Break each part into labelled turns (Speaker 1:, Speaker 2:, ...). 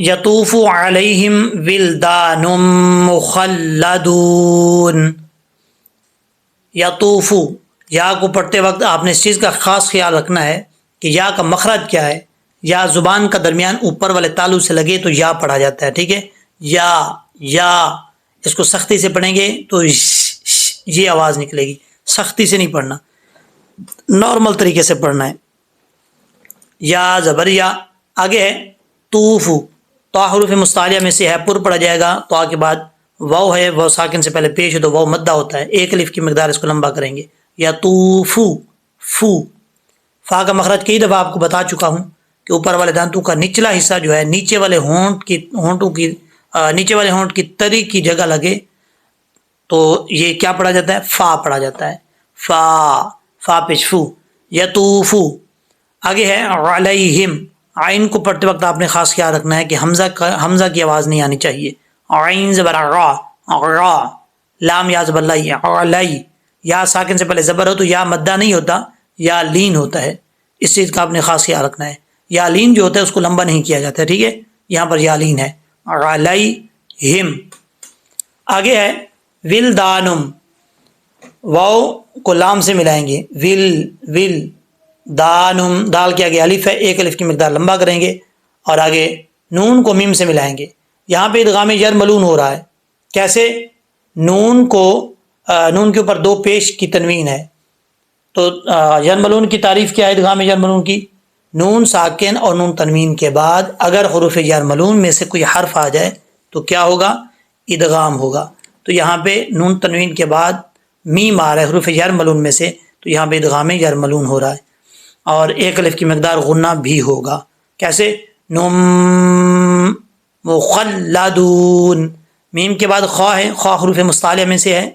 Speaker 1: یطوف علیہم ولدان مخلدون. یطوف، یا کو پڑھتے وقت آپ نے اس چیز کا خاص خیال رکھنا ہے کہ یا کا مخرج کیا ہے. یا زبان کا درمیان اوپر والے تالو سے لگے تو یا پڑھا جاتا ہے، ٹھیک ہے. یا اس کو سختی سے پڑھیں گے تو یہ آواز نکلے گی. سختی سے نہیں پڑھنا، نارمل طریقے سے پڑھنا ہے. یا زبر یا. آگے ہے طوفو، تو حروف مستعلیہ میں سے ہے پر پڑھا جائے گا. تو کے بعد واو ہے، واو ساکن سے پہلے پیش ہے تو واو مدہ ہوتا ہے. ایک الف کی مقدار اس کو لمبا کریں گے. یا طوفو فو. فا کا مخرج کئی دفعہ آپ کو بتا چکا ہوں کہ اوپر والے دانتوں کا نچلا حصہ جو ہے نیچے والے ہونٹ کی تری کی جگہ لگے تو یہ کیا پڑھا جاتا ہے؟ فا پڑھا جاتا ہے. فا پیش فو. یطوفو. آگے ہے علیہم. عین کو پڑھتے وقت آپ نے خاص خیال رکھنا ہے کہ حمزہ کی آواز نہیں آنی چاہیے. عین زبر را. لام یا زبر لائی علی. یا ساکن سے پہلے زبر ہو تو یا مدہ نہیں ہوتا، یا لین ہوتا ہے. اس چیز کا آپ نے خاص خیال رکھنا ہے. یا لین جو ہوتا ہے اس کو لمبا نہیں کیا جاتا ہے، ٹھیک ہے. یہاں پر یا لین ہے. علیہم. آگے ہے ولدانم. واو کو لام سے ملائیں گے. ول دانم. دال کے آگے الف ہے، ایک الف کی مقدار لمبا کریں گے. اور آگے نون کو میم سے ملائیں گے. یہاں پہ ادغام یرملون ہو رہا ہے. کیسے؟ نون کے اوپر دو پیش کی تنوین ہے. تو یرملون کی تعریف کیا ہے ادغام یرملون کی؟ نون ساکن اور نون تنوین کے بعد اگر حروف یرملون میں سے کوئی حرف آ جائے تو کیا ہوگا؟ ادغام ہوگا. تو یہاں پہ نون تنوین کے بعد میم آ رہا ہے حروف یرملون میں سے، تو یہاں پہ ادغام یرملون ہو رہا ہے. اور ایک الف کی مقدار غنہ بھی ہوگا. کیسے؟ نم مخلدون. میم کے بعد خواہ ہے، خواہ حروف مستعلیہ میں سے ہے.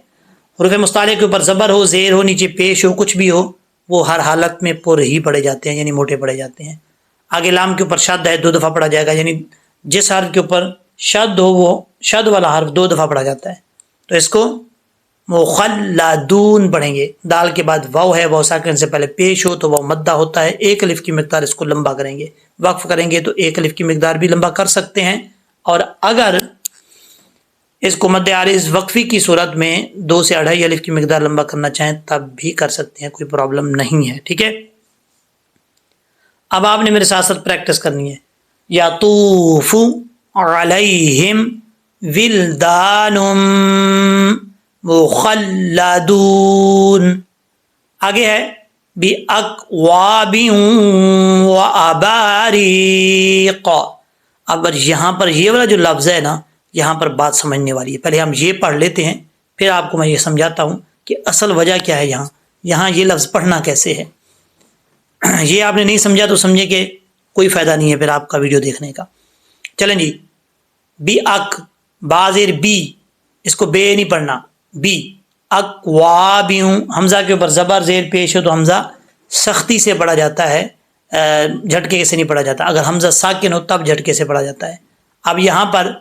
Speaker 1: حروف مستعلیہ کے اوپر زبر ہو، زیر ہو، نیچے پیش ہو، کچھ بھی ہو، وہ ہر حالت میں پر ہی پڑھے جاتے ہیں، یعنی موٹے پڑھے جاتے ہیں. آگے لام کے اوپر شد ہے، 2 دفعہ پڑھا جائے گا. یعنی جس حرف کے اوپر شد ہو وہ شد والا حرف 2 دفعہ پڑھا جاتا ہے. تو اس کو مخلدون پڑھیں گے. دال کے بعد واو ہے، واو ساکن سے پہلے پیش ہو تو واو مدہ ہوتا ہے. ایک الف کی مقدار اس کو لمبا کریں گے. وقف کریں گے تو ایک الف کی مقدار بھی لمبا کر سکتے ہیں. اور اگر اس کو مد عارض وقفی کی صورت میں 2 سے 2.5 الف کی مقدار لمبا کرنا چاہیں تب بھی کر سکتے ہیں، کوئی پرابلم نہیں ہے، ٹھیک ہے. اب آپ نے میرے ساتھ ساتھ پریکٹس کرنی ہے. یطوف علیہم ولدان مخلدون. آگے ہے بِأَكْوَابٍ وَأَبَارِيقَ. اب یہاں پر یہ والا جو لفظ ہے نا، یہاں پر بات سمجھنے والی ہے. پہلے ہم یہ پڑھ لیتے ہیں، پھر آپ کو میں یہ سمجھاتا ہوں کہ اصل وجہ کیا ہے. یہاں یہ لفظ پڑھنا کیسے ہے. یہ آپ نے نہیں سمجھا تو سمجھے کہ کوئی فائدہ نہیں ہے پھر آپ کا ویڈیو دیکھنے کا. چلیں جی. بی اک بازر بی، اس کو بے نہیں پڑھنا. بی اکوابیوں، حمزہ کے اوپر زبر زیر پیش ہو تو حمزہ سختی سے پڑھا جاتا ہے، جھٹکے سے نہیں پڑھا جاتا. اگر حمزہ ساکن ہو تب جھٹکے سے پڑھا جاتا ہے. اب یہاں پر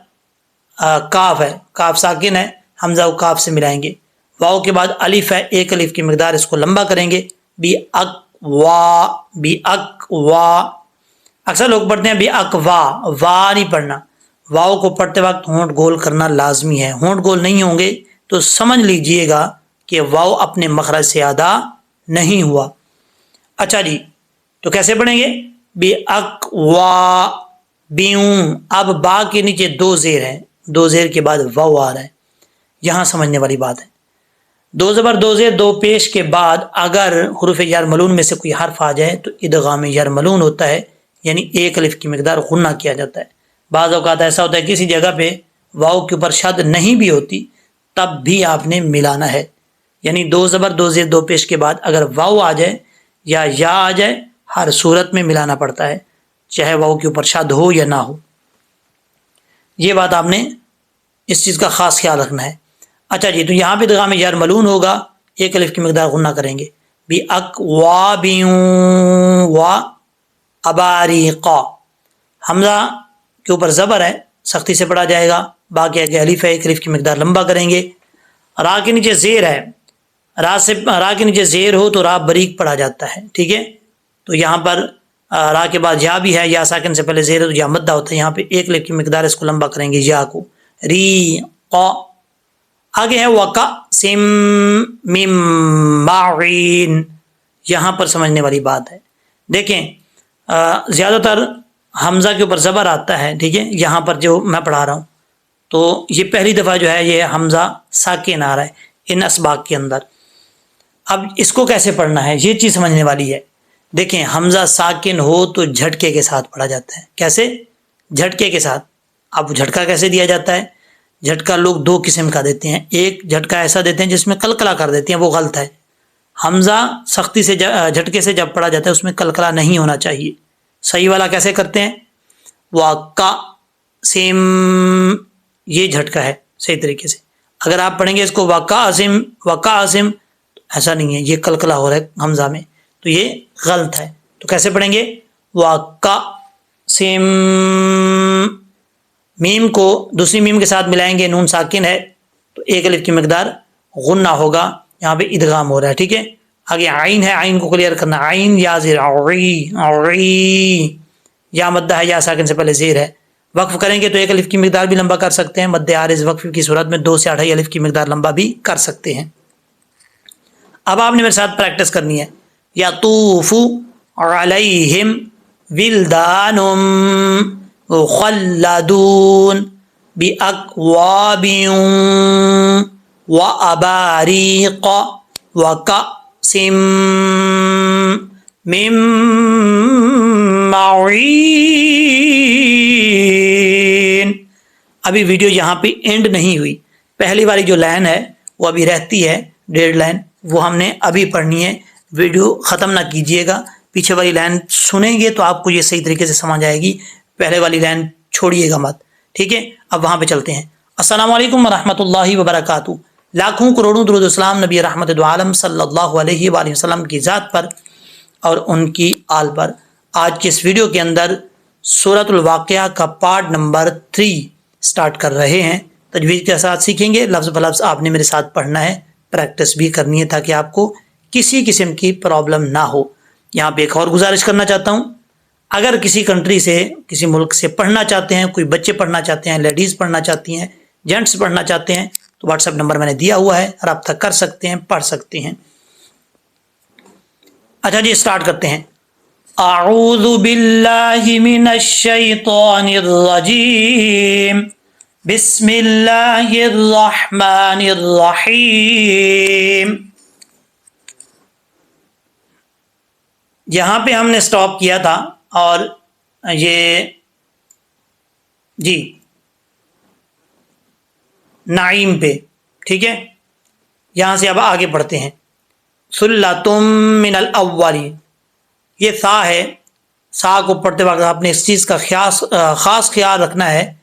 Speaker 1: کاف ہے، کاف ساکن ہے، حمزہ کو کاف سے ملائیں گے. واؤ کے بعد الف ہے، ایک الف کی مقدار اس کو لمبا کریں گے. بی اک وا. اکثر لوگ پڑھتے ہیں بی اک وا نہیں پڑھنا. واؤ کو پڑھتے وقت ہونٹ گول کرنا لازمی ہے. ہونٹ گول نہیں ہوں گے تو سمجھ لیجئے گا کہ واؤ اپنے مخرج سے ادا نہیں ہوا. اچھا جی، تو کیسے پڑھیں گے؟ بی اک وا بیوں. اب با کے نیچے 2 زیر ہیں، 2 زیر کے بعد واؤ آ رہا ہے. یہاں سمجھنے والی بات ہے. 2 زبر 2 زیر 2 پیش کے بعد اگر حروف یرملون میں سے کوئی حرف آ جائے تو ادغام یرملون ہوتا ہے، یعنی ایک الف کی مقدار غنہ کیا جاتا ہے. بعض اوقات ایسا ہوتا ہے کسی جگہ پہ واؤ کے اوپر شد نہیں بھی ہوتی تب بھی آپ نے ملانا ہے. یعنی 2 زبر 2 زیر 2 پیش کے بعد اگر واؤ آ جائے یا آ جائے، ہر صورت میں ملانا پڑتا ہے، چاہے واؤ کے اوپر شد ہو یا نہ ہو. یہ بات آپ نے اس چیز کا خاص خیال رکھنا ہے. اچھا جی، تو یہاں پہ ادغام یرملون ہوگا، ایک الف کی مقدار غنہ کریں گے. بی اکوابیوں و اباریق. حمزہ کے اوپر زبر ہے، سختی سے پڑھا جائے گا. باقی آگے الف ہے، ایک الف کی مقدار لمبا کریں گے. را کے نیچے زیر ہے، را کے نیچے زیر ہو تو را بریک پڑھا جاتا ہے، ٹھیک ہے. تو یہاں پر را کے بعد یا بھی ہے، یا ساکن سے پہلے زیر ہے تو یا مدہ ہوتا ہے، یہاں پہ ایک الف کی مقدار اس کو لمبا کریں گے یا کو، ری قا۔ آگے ہے وقا سم مم معین، یہاں پر سمجھنے والی بات ہے۔ دیکھیں زیادہ تر حمزہ کے اوپر زبر آتا ہے، ٹھیک ہے، یہاں پر جو میں پڑھا رہا ہوں تو یہ پہلی دفعہ جو ہے یہ حمزہ ساکن آ رہا ہے ان اسباق کے اندر۔ اب اس کو کیسے پڑھنا ہے یہ چیز سمجھنے والی ہے۔ دیکھیں حمزہ ساکن ہو تو جھٹکے کے ساتھ پڑھا جاتا ہے، کیسے؟ جھٹکے کے ساتھ۔ اب جھٹکا کیسے دیا جاتا ہے؟ جھٹکا لوگ دو قسم کا دیتے ہیں، ایک جھٹکا ایسا دیتے ہیں جس میں کلکلا کر دیتے ہیں، وہ غلط ہے۔ حمزہ سختی سے جھٹکے سے جب پڑھا جاتا ہے اس میں کلکلا نہیں ہونا چاہیے۔ صحیح والا کیسے کرتے ہیں؟ واقع سم، یہ جھٹکا ہے صحیح طریقے سے۔ اگر آپ پڑھیں گے اس کو واقع عظم، ایسا نہیں ہے، یہ کلکلا ہو رہا ہے حمزہ میں، تو یہ غلط ہے۔ تو کیسے پڑھیں گے؟ واقع سم، میم کو دوسری میم کے ساتھ ملائیں گے، نون ساکن ہے تو ایک الف کی مقدار غنہ ہوگا، یہاں پہ ادغام ہو رہا ہے، ٹھیک ہے۔ آگے عین ہے، عین کو کلیئر کرنا، عین یا زیر، یا مدہ ہے، یا ساکن سے پہلے زیر ہے۔ وقف کریں گے تو ایک الف کی مقدار بھی لمبا کر سکتے ہیں، مد عارض وقف کی صورت میں 2 سے 2.5 الف کی مقدار لمبا بھی کر سکتے ہیں۔ اب آپ نے میرے ساتھ پریکٹس کرنی ہے، یطوف علیہم ولدان مخلدون باکواب واباریق وکأس من معین۔ ابھی ویڈیو یہاں پہ اینڈ نہیں ہوئی، پہلی والی جو لائن ہے وہ ابھی رہتی ہے، 1.5 لائن، وہ ہم نے ابھی پڑھنی ہے۔ ویڈیو ختم نہ کیجیے گا، پیچھے والی لائن سنیں گے تو آپ کو یہ صحیح طریقے سے سمجھ آئے گی، پہلے والی لائن چھوڑیے گا مت، ٹھیک ہے۔ اب وہاں پہ چلتے ہیں۔ السلام علیکم ورحمۃ اللہ وبرکاتہ۔ لاکھوں کروڑوں درود و سلام نبی رحمت دو عالم صلی اللہ علیہ وآلہ وسلم کی ذات پر اور ان کی آل پر۔ آج کے اس ویڈیو کے اندر سورۃ الواقعہ کا پارٹ نمبر 3 سٹارٹ کر رہے ہیں، تجوید کے ساتھ سیکھیں گے، لفظ بلفظ آپ نے میرے ساتھ پڑھنا ہے، پریکٹس بھی کرنی ہے تاکہ آپ کو کسی قسم کی پرابلم نہ ہو۔ یہاں پہ ایک اور گزارش کرنا چاہتا ہوں، اگر کسی کنٹری سے، کسی ملک سے پڑھنا چاہتے ہیں، کوئی بچے پڑھنا چاہتے ہیں، لیڈیز پڑھنا چاہتی ہیں، جینٹس پڑھنا چاہتے ہیں تو واٹس ایپ نمبر میں نے دیا ہوا ہے، رابطہ کر سکتے ہیں، پڑھ سکتے ہیں۔ اچھا جی اسٹارٹ کرتے ہیں۔ اعوذ باللہ من الشیطان الرجیم، بسم اللہ الرحمن الرحیم۔ یہاں پہ ہم نے سٹاپ کیا تھا اور یہ جی نعیم پہ، ٹھیک ہے، یہاں سے اب آگے پڑھتے ہیں۔ ثلۃم من الاولین، یہ سا ہے، سا کو پڑھتے وقت آپ نے اس چیز کا خاص خیال رکھنا ہے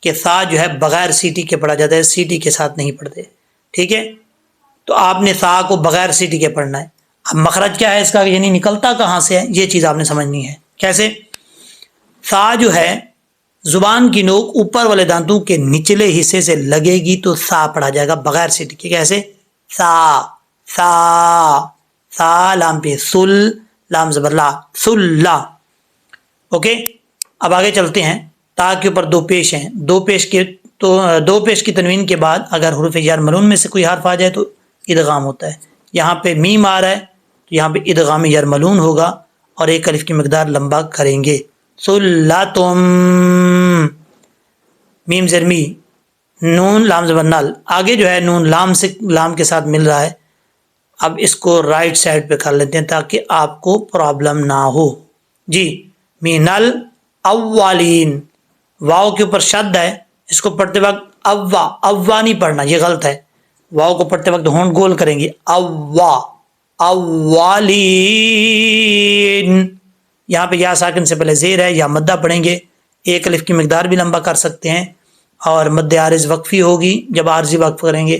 Speaker 1: کہ سا جو ہے بغیر سیٹی کے پڑھا جاتا ہے، سیٹی کے ساتھ نہیں پڑھتے، ٹھیک ہے۔ تو آپ نے سا کو بغیر سیٹی کے پڑھنا ہے۔ اب مخرج کیا ہے اس کا، یعنی نکلتا کہاں سے ہے، یہ چیز آپ نے سمجھنی ہے۔ کیسے؟ سا جو ہے زبان کی نوک اوپر والے دانتوں کے نچلے حصے سے لگے گی تو سا پڑھا جائے گا بغیر سیٹی کے۔ کیسے؟ سا سا سا، لام پہ سل، لام زبر لا، سلا، اوکے۔ اب آگے چلتے ہیں۔ تا کے اوپر 2 پیش ہیں، 2 پیش کے تو 2 پیش کی تنوین کے بعد اگر حروف جر ملون میں سے کوئی حرف آ جائے تو ادغام ہوتا ہے۔ یہاں پہ میم آ رہا ہے تو یہاں پہ ادغام یر ملون ہوگا اور ایک الف کی مقدار لمبا کریں گے۔ سلاتم، میم زرمی، نون لام زبر نال، آگے جو ہے نون لام سے لام کے ساتھ مل رہا ہے، اب اس کو رائٹ سائڈ پہ کر لیتے ہیں تاکہ آپ کو پرابلم نہ ہو جی۔ من الاولین، واؤ کے اوپر شد ہے، اس کو پڑھتے وقت اوا نہیں پڑھنا، یہ غلط ہے۔ واؤ کو پڑھتے وقت ہونٹ گول کریں گے، اولین۔ یہاں پہ یا ساکن سے پہلے زیر ہے، یا مدہ پڑھیں گے، ایک الف کی مقدار بھی لمبا کر سکتے ہیں، اور مد عارض وقفی ہوگی، جب عارضی وقف کریں گے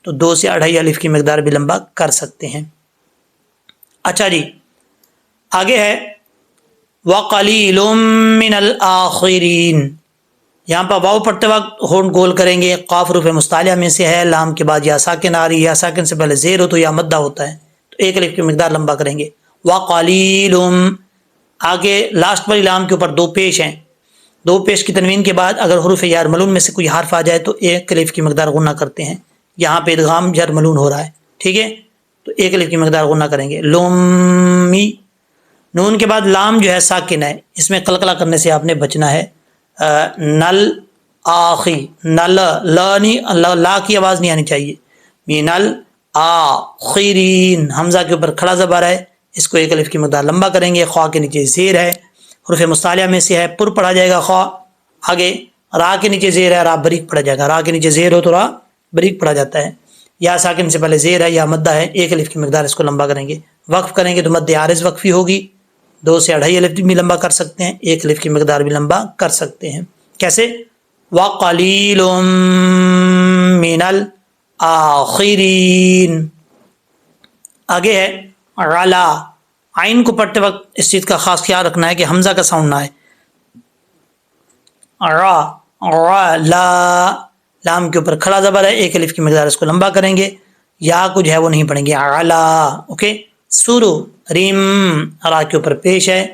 Speaker 1: تو 2 سے 2.5 الف کی مقدار بھی لمبا کر سکتے ہیں۔ اچھا جی آگے ہے وَقَلِيلٌ مِّنَ الْآخِرِينَ، یہاں پر واؤ پڑھتے وقت ہونٹ گول کریں گے، قاف حروف مستعلیہ میں سے ہے، لام کے بعد یا ساکن آ رہی ہے، یا ساکن سے پہلے زیر ہو تو یا مدہ ہوتا ہے، تو ایک الف کی مقدار لمبا کریں گے۔ وَقَلِيلٌ، آگے لاسٹ والی لام کے اوپر دو پیش ہیں، دو پیش کی تنوین کے بعد اگر حروف جر ملون میں سے کوئی حرف آ جائے تو ایک الف کی مقدار غنہ کرتے ہیں، یہاں پہ ادغام جر ملون ہو رہا ہے، ٹھیک ہے، تو ایک الف کی مقدار غنہ کریں گے، لومی، نون کے بعد لام جو ہے ساکن ہے، اس میں قلقلہ کرنے سے آپ نے بچنا ہے، نل آخی، نل لا کی آواز نہیں آنی چاہیے، مینل آخرین، حمزہ کے اوپر کھڑا زبر ہے، اس کو ایک الف کی مقدار لمبا کریں گے، خواہ کے نیچے زیر ہے، حروف مستعلیہ میں سے ہے، پر پڑھا جائے گا خواہ، آگے را کے نیچے زیر ہے، را بریک پڑھا جائے گا، را کے نیچے زیر ہو تو را بریک پڑھا جاتا ہے، یا ساکن سے پہلے زیر ہے یا مدہ ہے، ایک الف کی مقدار اس کو لمبا کریں گے، وقف کریں گے تو مد عارض وقفی ہوگی، 2 سے 2.5 الف بھی لمبا کر سکتے ہیں، ایک الف کی مقدار بھی لمبا کر سکتے ہیں، کیسے؟ وَقَلِيلٌ مِّنَ الْآخِرِينَ۔ آگے ہے علا، عین کو پڑھتے وقت اس چیز کا خاص خیال رکھنا ہے کہ حمزہ کا ساؤنڈ نہ آئے، لا، لام کے اوپر کھڑا زبر ہے، ایک الف کی مقدار اس کو لمبا کریں گے، یا کو جو ہے وہ نہیں پڑھیں گے، علا، اوکے، سورو، ریم، را کے اوپر پیش ہے،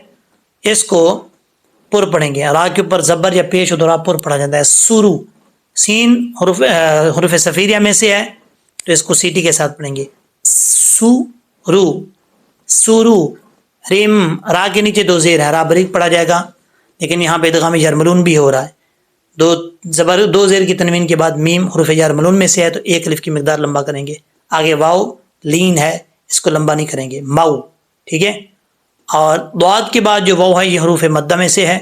Speaker 1: اس کو پر پڑھیں گے، را کے اوپر زبر یا پیش ہو تو را پر پڑھا جاتا ہے، سورو، سین حروف صفیریہ میں سے ہے تو اس کو سیٹی کے ساتھ پڑھیں گے، سورو، سورو، ریم، را کے نیچے 2 زیر ہے، را بریک پڑھا جائے گا، لیکن یہاں پہ ادغام جر ملون بھی ہو رہا ہے، 2 زیر کی تنوین کے بعد میم حروف جر ملون میں سے ہے تو ایک الف کی مقدار لمبا کریں گے، آگے واو لین ہے، اس کو لمبا نہیں کریں گے، ماؤ، ٹھیک ہے، اور ضاد کے بعد جو واو ہے یہ حروف مدہ میں سے ہے،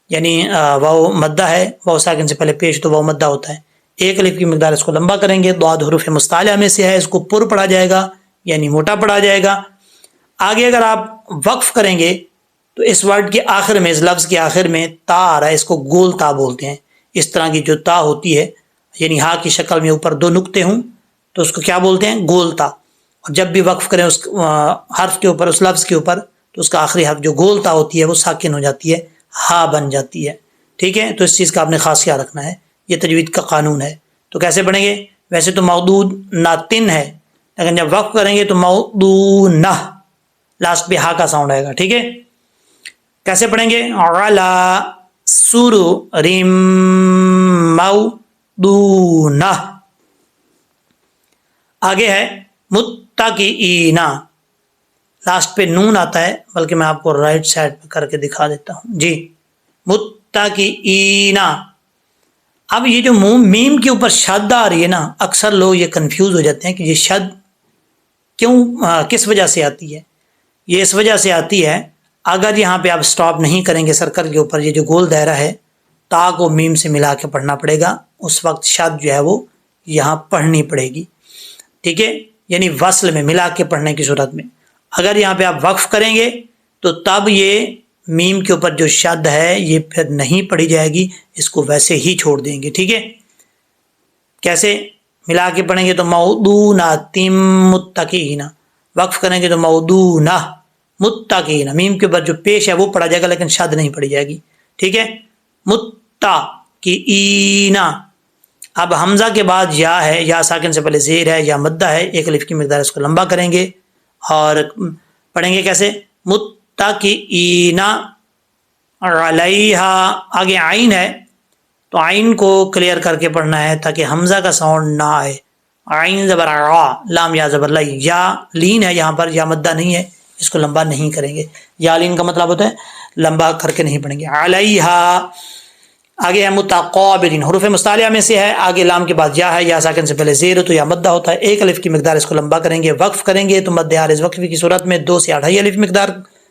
Speaker 1: یعنی واو مدہ ہے، واو ساکن سے پہلے پیش تو واو مدہ ہوتا ہے، ایک الف کی مقدار اس کو لمبا کریں گے، ضاد حروف مستعلیہ میں سے ہے، اس کو پر پڑھا جائے گا یعنی موٹا پڑھا جائے گا، آگے اگر آپ وقف کریں گے تو اس ورڈ کے آخر میں، اس لفظ کے آخر میں تا آ رہا ہے، اس کو گول تا بولتے ہیں، اس طرح کی جو تا ہوتی ہے یعنی ہا کی شکل میں اوپر 2 نقطے ہوں تو اس کو کیا بولتے ہیں؟ گول تا، اور جب بھی وقف کریں اس حرف کے اوپر، اس لفظ کے اوپر، تو اس کا آخری حرف جو گول تا ہوتی ہے وہ ساکن ہو جاتی ہے، ہا بن جاتی ہے، ٹھیک ہے، تو اس چیز کا آپ نے خاص خیال رکھنا ہے، یہ تجوید کا قانون ہے، تو کیسے پڑھیں گے؟ ویسے تو مودود ناتن ہے، لیکن جب وقف کریں گے تو مودونہ، لاسٹ پہ ہا کا ساؤنڈ آئے گا، ٹھیک ہے، کیسے پڑھیں گے؟ علا سورو ریم مودونہ، آگے ہے متقئینا، لاسٹ پہ نون آتا ہے، بلکہ میں آپ کو رائٹ سائڈ پہ کر کے دکھا دیتا ہوں، جی، متقئینا، اب یہ جو میم کے اوپر شد آ رہی ہے نا، اکثر لوگ یہ کنفیوز ہو جاتے ہیں کہ یہ شد کیوں، کس وجہ سے آتی ہے؟ یہ اس وجہ سے آتی ہے، اگر یہاں پہ آپ سٹاپ نہیں کریں گے سرکل کے اوپر، یہ جو گول دائرہ ہے، تا کو میم سے ملا کے پڑھنا پڑے گا، اس وقت شد جو ہے وہ یہاں پڑھنی پڑے گی، ٹھیک ہے، یعنی وصل میں ملا کے پڑھنے کی صورت میں، اگر یہاں پہ آپ وقف کریں گے تو تب یہ میم کے اوپر جو شد ہے یہ پھر نہیں پڑھی جائے گی، اس کو ویسے ہی چھوڑ دیں گے، ٹھیک ہے، کیسے ملا کے پڑھیں گے تو مودونہ تم متقینا، وقف کریں گے تو مودونہ متقینا، میم کے اوپر جو پیش ہے وہ پڑھا جائے گا لیکن شد نہیں پڑھی جائے گی، ٹھیک ہے، متقینا، اب حمزہ کے بعد یا ہے، یا ساکن سے پہلے زیر ہے یا مدہ ہے، ایک الف کی مقدار اس کو لمبا کریں گے اور پڑھیں گے کیسے؟ متقینا علیہا، آگے عین ہے تو عین کو کلیئر کر کے پڑھنا ہے تاکہ حمزہ کا ساؤنڈ نہ آئے، عین زبر را، لام یا زبر لائی، یا لین ہے یہاں پر، یا مدہ نہیں ہے، اس کو لمبا نہیں کریں گے، یا لین کا مطلب ہوتا ہے لمبا کر کے نہیں پڑھیں گے، علیہا، آگے ہے متقابلین، حروف مستعلیہ میں سے ہے، آگے لام کے بعد یا ہے، یا ساکن سے پہلے زیر تو یا مدہ ہوتا ہے، ایک الف کی مقدار اس کو لمبا کریں گے، وقف کریں گے تو مد عارض وقفی کی صورت میں 2 سے 2.5 الف مقدار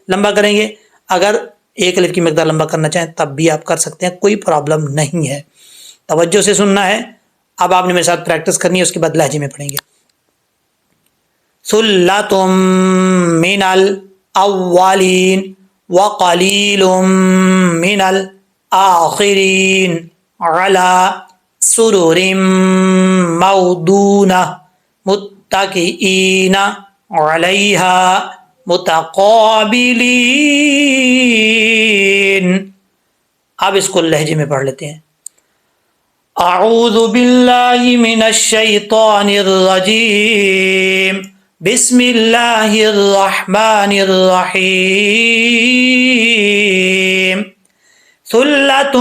Speaker 1: لمبا کریں گے، اگر ایک الف کی مقدار لمبا کرنا چاہیں تب بھی آپ کر سکتے ہیں، کوئی پرابلم نہیں ہے، توجہ سے سننا ہے، اب آپ نے میرے ساتھ پریکٹس کرنی ہے، اس کے بعد لہجے میں پڑھیں گے، ثلۃ من الاولین وقلیل من الآخرین علی سرر موضونہ متکئین علیہا متقابلین، اب اس کو لہجے میں پڑھ لیتے ہیں، اعوذ باللہ من الشیطان الرجیم بسم اللہ الرحمن الرحیم ثلۃ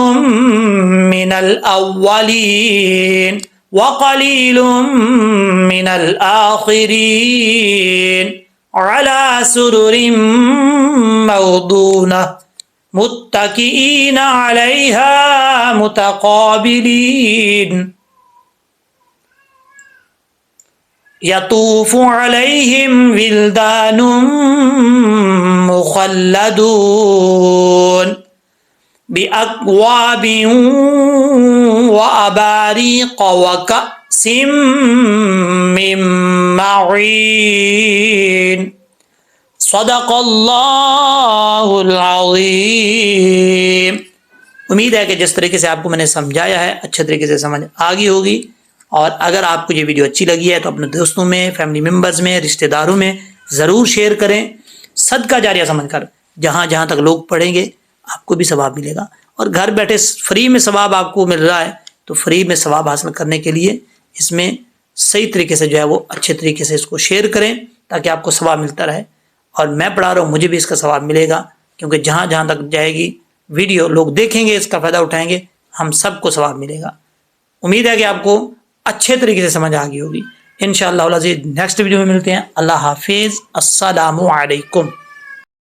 Speaker 1: من الاولین وقلیل من الآخرین علی سرر موضونہ متکئین علیہا متقابلین یطوف علیہم ولدان مخلدون بأکواب وأباریق وکأس من معین صدق اللہ العظیم۔ امید ہے کہ جس طریقے سے آپ کو میں نے سمجھایا ہے اچھے طریقے سے سمجھ آ گئی ہوگی، اور اگر آپ کو یہ ویڈیو اچھی لگی ہے تو اپنے دوستوں میں، فیملی ممبرز میں، رشتہ داروں میں ضرور شیئر کریں، صدقہ جاریہ سمجھ کر۔ جہاں جہاں تک لوگ پڑھیں گے آپ کو بھی ثواب ملے گا، اور گھر بیٹھے فری میں ثواب آپ کو مل رہا ہے، تو فری میں ثواب حاصل کرنے کے لیے اس میں صحیح طریقے سے جو ہے وہ اچھے طریقے سے اس کو شیئر کریں تاکہ آپ کو ثواب ملتا رہے، اور میں پڑھا رہا ہوں مجھے بھی اس کا ثواب ملے گا، کیونکہ جہاں جہاں تک جائے گی ویڈیو لوگ دیکھیں گے، اس کا فائدہ اٹھائیں گے، ہم سب کو ثواب ملے گا۔ امید ہے کہ آپ کو اچھے طریقے سے سمجھ آ گئی ہوگی۔ انشاءاللہ العزیز نیکسٹ ویڈیو میں ملتے ہیں۔ اللہ حافظ، السلام علیکم۔